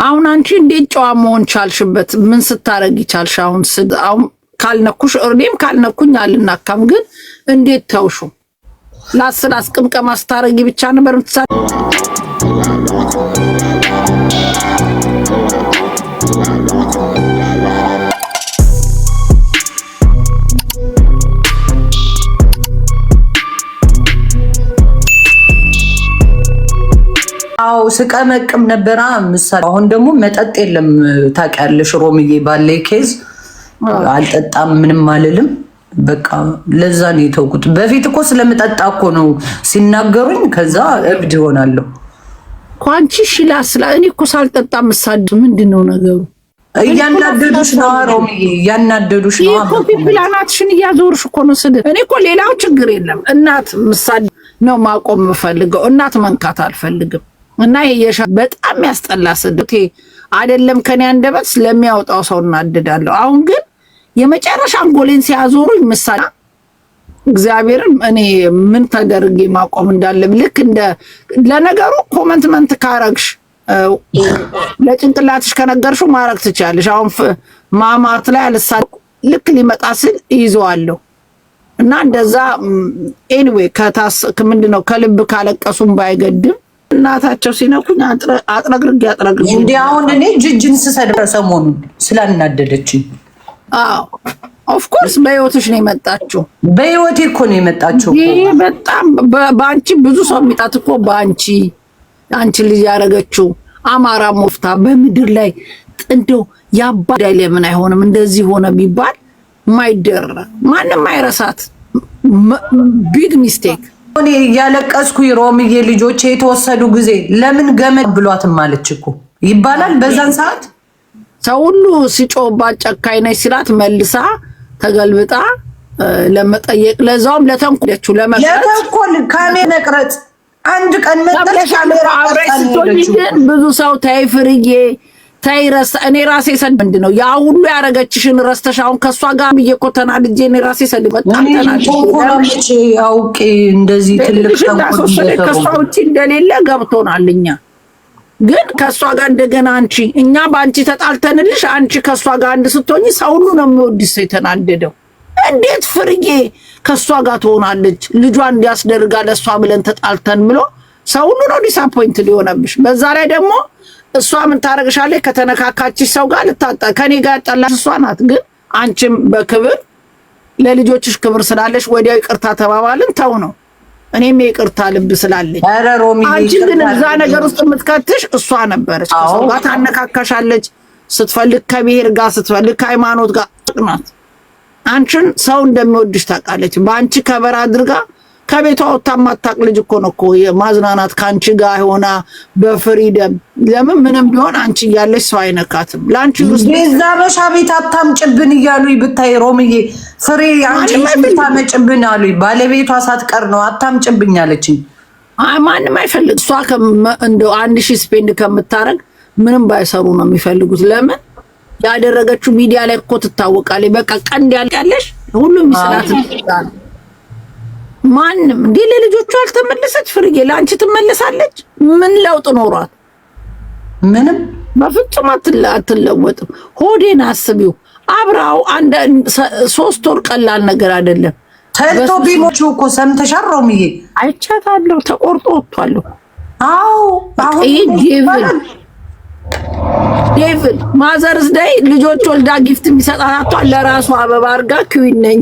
አሁን አንቺ እንዴት ጨዋ መሆን ቻልሽበት? ምን ስታረጊ ቻልሽ? አሁን ካልነኩሽ እኔም ካልነኩኝ አልናካም፣ ግን እንዴት ተውሹ? ላስላስ ቅምቀማ ስታረጊ ብቻ ነበር ምትሳ አው ስቀመቅም ነበር ምሳሌ። አሁን ደግሞ መጠጥ የለም ታውቂያለሽ ሮምዬ፣ ባለይ ኬዝ አልጠጣም ምንም አልልም። በቃ ለዛ ነው የተውኩት። በፊት እኮ ስለምጠጣ እኮ ነው ሲናገሩኝ፣ ከዛ እብድ ሆናለሁ። ኳንቺ ሽላስላ እኔ እኮ ሳልጠጣ ምሳድ ምንድነው ነገሩ? እያናደዱሽ ነው ሮምዬ፣ እያናደዱሽ ነው። ኮፒ ፕላናትሽን እያዞርሽ እኮ ነው ስድ። እኔ እኮ ሌላው ችግር የለም። እናት ምሳድ ነው ማቆም የምፈልገው፣ እናት መንካት አልፈልግም። እና ይሄ በጣም ያስጠላ ስድቴ አይደለም ከኔ አንደበት ስለሚያወጣው ሰው እናድዳለሁ። አሁን ግን የመጨረሻ አንጎሌን ሲያዞሩኝ ምሳሌ እግዚአብሔርን እኔ ምን ተደርጌ ማቆም እንዳለብ ልክ እንደ ለነገሩ ኮመንትመንት ካረግሽ ለጭንቅላትሽ ከነገርሽው ማረግ ትችያለሽ። አሁን ማማት ላይ አልሳ ልክ ሊመጣ ሲል ይዘዋለሁ እና እንደዛ ኤኒዌይ ምንድነው ከልብ ካለቀሱም ባይገድም እናታቸው ሲነኩኝ አጥረግርግ እንዴ አሁን እኔ ጅጅን ስሰድረ ሰሞኑን ስላናደደችኝ። አዎ ኦፍ ኮርስ በህይወትሽ ነው የመጣችው። በህይወቴ እኮ ነው የመጣችው። ይሄ በጣም በአንቺ ብዙ ሰው የሚጣት እኮ በአንቺ ልጅ ያረገችው አማራ ሞፍታ በምድር ላይ እንደው ያባዳይ ለምን አይሆንም እንደዚህ ሆነ ቢባል ማይደረ ማንም አይረሳት። ቢግ ሚስቴክ እኔ ያለቀስኩ ሮምዬ ልጆቼ የተወሰዱ ጊዜ ለምን ገመድ ብሏትም ማለች እኮ ይባላል። በዛን ሰዓት ሰው ሁሉ ሲጮባት ጨካኝ ነች ሲላት መልሳ ተገልብጣ ለመጠየቅ ለዛውም ለተንኮለችው ለተንኮል ካሜራ መቅረጽ አንድ ቀን መጣች ካሜራ አብረሽ ብዙ ሰው ታይ ፍርዬ ታይ ረሳ እኔ ራሴ ሰድ ምንድነው ያ ሁሉ ያረገችሽን ረስተሽ አሁን ከሷ ጋር በየኮተና ልጄ እኔ ራሴ ሰድ በጣም ተናድጄ አውቄ እንደዚህ ትልቅ ተንኮል ከሷ ውጪ እንደሌለ ገብቶናልኛ። ግን ከሷ ጋር እንደገና አንቺ እኛ ባንቺ ተጣልተንልሽ አንቺ ከሷ ጋር አንድ ስትሆኚ ሰው ሁሉ ነው የሚወድሽ። የተናደደው እንዴት ፍርዬ ከሷ ጋር ትሆናለች ልጇ እንዲያስደርጋ ለሷ ብለን ተጣልተን ብሎ ሰው ሁሉ ነው ዲስአፖይንት ሊሆነብሽ። በዛ ላይ ደግሞ እሷ ምን ታረጋሻለች? ከተነካካችሽ ሰው ጋር ልታጣ ከኔ ጋር ያጣላሽ እሷ ናት። ግን አንቺም በክብር ለልጆችሽ ክብር ስላለሽ ወዲያው ይቅርታ ተባባልን ተው ነው። እኔም ይቅርታ ልብ ስላለኝ አንቺ ግን እዛ ነገር ውስጥ የምትከትሽ እሷ ነበረች። ከሰው ጋር ታነካካሻለች ስትፈልግ ከብሔር ጋር ስትፈልግ ከሃይማኖት ጋር ናት። አንቺን ሰው እንደሚወድሽ ታውቃለች። በአንቺ ከበር አድርጋ ከቤቷ ወጣ ማታቅ ልጅ እኮ ነው እኮ ማዝናናት ካንቺ ጋር ሆና በፍሪደም ለምን ምንም ቢሆን አንቺ ያለሽ ሰው አይነካትም። ላንቺ ውስጥ በዛ በሻ ቤት አታምጭብን እያሉ ይብታይ ሮምዬ ፍሬ አንቺ ምታመጭብን አሉ። ባለቤቷ ሳትቀር ነው አታምጭብኝ አለችኝ። ማንም አይፈልግ እሷ እንደው 1000 ስፔንድ ከምታረግ ምንም ባይሰሩ ነው የሚፈልጉት። ለምን ያደረገችው ሚዲያ ላይ እኮ ትታወቃለች። በቃ ቀንድ ያልቃለሽ ሁሉም ይስላት ይችላል። ማንም እንዴ ለልጆቹ አልተመለሰች ፍርዬ ለአንቺ ትመለሳለች? ምን ለውጥ ኖሯት? ምንም በፍጹም አትለወጥም። ሆዴን አስቢው አብራው አንድ 3 ወር ቀላል ነገር አይደለም። ተልቶ ቢሞቹ እኮ ሰምተሻል ሮምዬ? አይቻታለሁ ተቆርጦ ወጥቷል። አዎ አሁን ዴቪድ ማዘርስ ዴይ ልጆች ወልዳ ጊፍት የሚሰጣታቷ ለራሱ አበባ አርጋ ክዊን ነኝ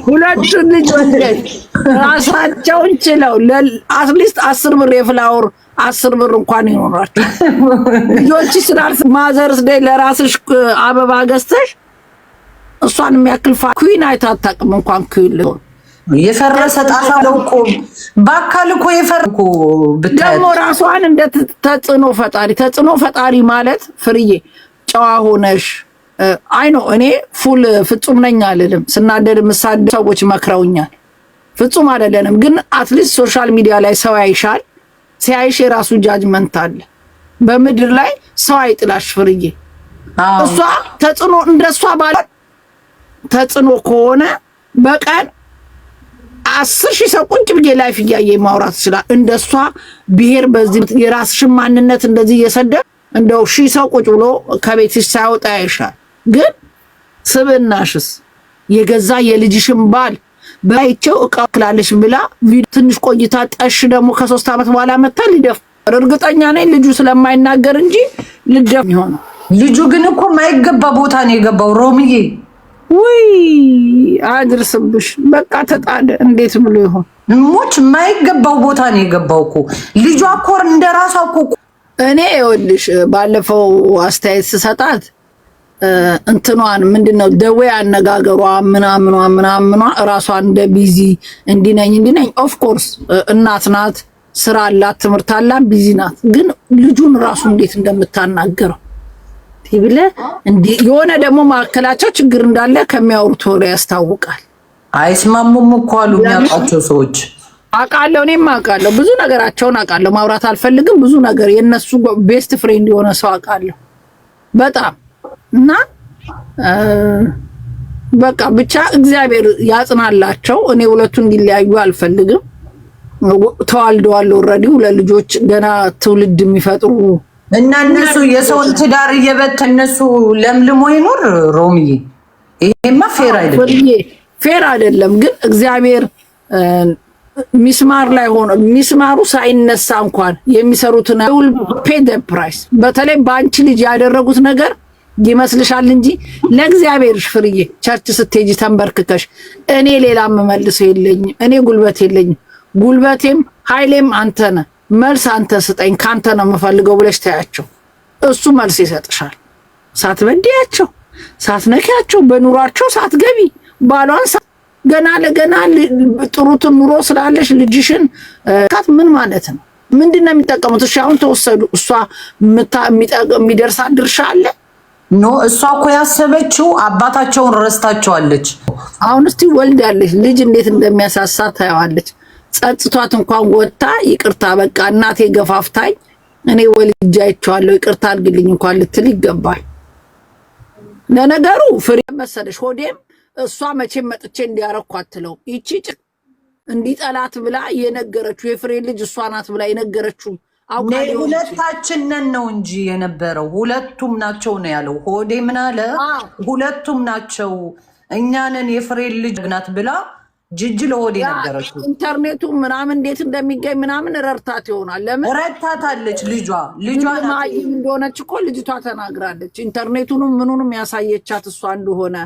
ሁለቱን ልጅ ወለድ ራሳቸውን ችለው አትሊስት 10 ብር የፍላወር 10 ብር እንኳን ይኖራቸው ልጆች ስላልፍ ማዘርስ ዴይ ለራስሽ አበባ ገዝተሽ እሷን የሚያክል ኩዊን አይታጣቅም እንኳን ኩዊን የፈረሰ ጣፋ ለውቆ ባካል እኮ የፈርኩ ደግሞ ራሷን እንደ ተጽዕኖ ፈጣሪ ማለት ፍርዬ ጨዋ ሆነሽ አይ ነው እኔ ፉል ፍጹም ነኝ አልልም። ስናደድ ምሳድ ሰዎች መክረውኛል። ፍጹም አይደለንም ግን አትሊስት ሶሻል ሚዲያ ላይ ሰው ያይሻል። ሲያይሽ የራሱ ጃጅመንት አለ። በምድር ላይ ሰው አይጥላሽ ፍርዬ። እሷ ተጽዕኖ እንደሷ ባለ ተጽዕኖ ከሆነ በቀን 10,000 ሰው ቁጭ ብዬ ላይፍ እያየ ማውራት ይችላል። እንደሷ ብሔር በዚህ የራስሽን ማንነት እንደዚህ እየሰደብ እንደው 1000 ሰው ቁጭ ብሎ ከቤትሽ ሳይወጣ ያይሻል። ግን ስብናሽስ የገዛ የልጅሽን ባል ባይቸው እቃ ክላለሽ ብላ ትንሽ ቆይታ ጠሽ ደግሞ ከ3 ዓመት በኋላ መታ ሊደፍ እርግጠኛ ነኝ ልጁ ስለማይናገር እንጂ ልደፍ ይሆናል። ልጁ ግን እኮ ማይገባ ቦታ ነው የገባው ሮምዬ። ውይ አድርስብሽ በቃ ተጣደ። እንዴት ብሎ ይሆን ሞች ማይገባው ቦታ ነው የገባው እኮ ልጇ እኮ እንደራሷ እኮ። እኔ ይኸውልሽ ባለፈው አስተያየት ስሰጣት እንትኗን ምንድነው ደዌ አነጋገሯ ምናምኗ እራሷ እንደ ቢዚ እንዲነኝ ኦፍ ኮርስ እናት ናት፣ ስራ አላት፣ ትምህርት አላት፣ ቢዚ ናት። ግን ልጁን ራሱ እንዴት እንደምታናገረው ትብለ እንዴ የሆነ ደግሞ ማከላቸው ችግር እንዳለ ከሚያወሩት ወሬ ያስታውቃል። አይስማሙም እኮ አሉ የሚያውቃቸው ሰዎች። አውቃለሁ፣ እኔም አውቃለሁ፣ ብዙ ነገራቸውን አውቃለሁ። ማውራት አልፈልግም። ብዙ ነገር የነሱ ቤስት ፍሬንድ የሆነ ሰው አውቃለሁ በጣም እና በቃ ብቻ እግዚአብሔር ያጽናላቸው። እኔ ሁለቱን እንዲለያዩ አልፈልግም። ተዋልደዋል ኦልሬዲ ሁለት ልጆች ገና ትውልድ የሚፈጥሩ እና እነሱ የሰውን ትዳር እየበተነሱ ለምልሞ ይኖር ሮምዬ። ይሄማ ፌር አይደለም፣ ፌር አይደለም። ግን እግዚአብሔር ሚስማር ላይ ሆኖ ሚስማሩ ሳይነሳ እንኳን የሚሰሩትን ፔ ዘ ፕራይስ። በተለይ በአንቺ ልጅ ያደረጉት ነገር ይመስልሻል እንጂ ለእግዚአብሔርሽ ፍርዬ ቸርች ስትሄጂ ተንበርክከሽ እኔ ሌላ የምመልሰው የለኝም፣ እኔ ጉልበት የለኝም፣ ጉልበቴም ኃይሌም አንተ ነህ፣ መልስ አንተ ስጠኝ፣ ካንተ ነው የምፈልገው ብለሽ ታያቸው። እሱ መልስ ይሰጥሻል። ሳትበድያቸው፣ ሳትነኪያቸው፣ በኑሯቸው ሳትገቢ ባሏን ገና ለገና ጥሩትን ኑሮ ስላለሽ ልጅሽን ምን ማለት ነው? ምንድነው የሚጠቀሙት? እሺ አሁን ተወሰዱ። እሷ የሚደርሳት ድርሻ አለ? ኖ እሷ እኮ ያሰበችው አባታቸውን ረስታቸዋለች። አሁን እስቲ ወልዳለች፣ ልጅ እንዴት እንደሚያሳሳ ታየዋለች። ጸጽቷት እንኳን ወጣ ይቅርታ በቃ እናቴ ገፋፍታኝ እኔ ወልጄ አይቼዋለሁ ይቅርታ አድርግልኝ እንኳን ልትል ይገባል። ለነገሩ ፍሬ መሰለሽ ሆዴም እሷ መቼም መጥቼ እንዲያረኩ አትለውም። ይቺ እንዲጠላት ብላ የነገረችው የፍሬ ልጅ እሷ ናት ብላ የነገረችው ሁለታችንን ነው እንጂ የነበረው ሁለቱም ናቸው ነው ያለው። ሆዴ ምን አለ? ሁለቱም ናቸው እኛንን የፍሬ ልጅ ናት ብላ ጅጅ ለሆዴ ነገረችው። ኢንተርኔቱ ምናምን እንዴት እንደሚገኝ ምናምን ረድታት ይሆናል። ለምን ረድታታለች? ልጇ ማይም እንደሆነች እኮ ልጅቷ ተናግራለች። ኢንተርኔቱንም ምኑንም ያሳየቻት እሷ እንደሆነ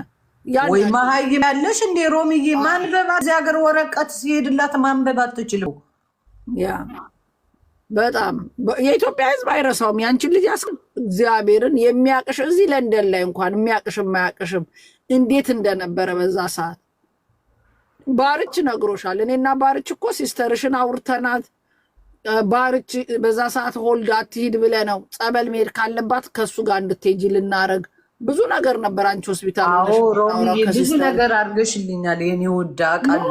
ወይ መሀይም ያለሽ እንዴ ሮምዬ? ማንበብ እዚህ ሀገር ወረቀት ሲሄድላት ማንበብ አትችልም። ያ በጣም የኢትዮጵያ ሕዝብ አይረሳውም ያንቺን ልጅ እግዚአብሔርን የሚያቅሽ እዚህ ለንደን ላይ እንኳን የሚያቅሽም ማያቅሽም እንዴት እንደነበረ በዛ ሰዓት ባርች ነግሮሻል። እኔና ባርች እኮ ሲስተርሽን አውርተናት ባርች በዛ ሰዓት ሆልድ አትሂድ ብለ ነው ጸበል መሄድ ካለባት ከሱ ጋር እንድትሄጂ ልናረግ ብዙ ነገር ነበር። አንቺ ሆስፒታል ብዙ ነገር አድርገሽልኛል የኔ ወዳ ቃል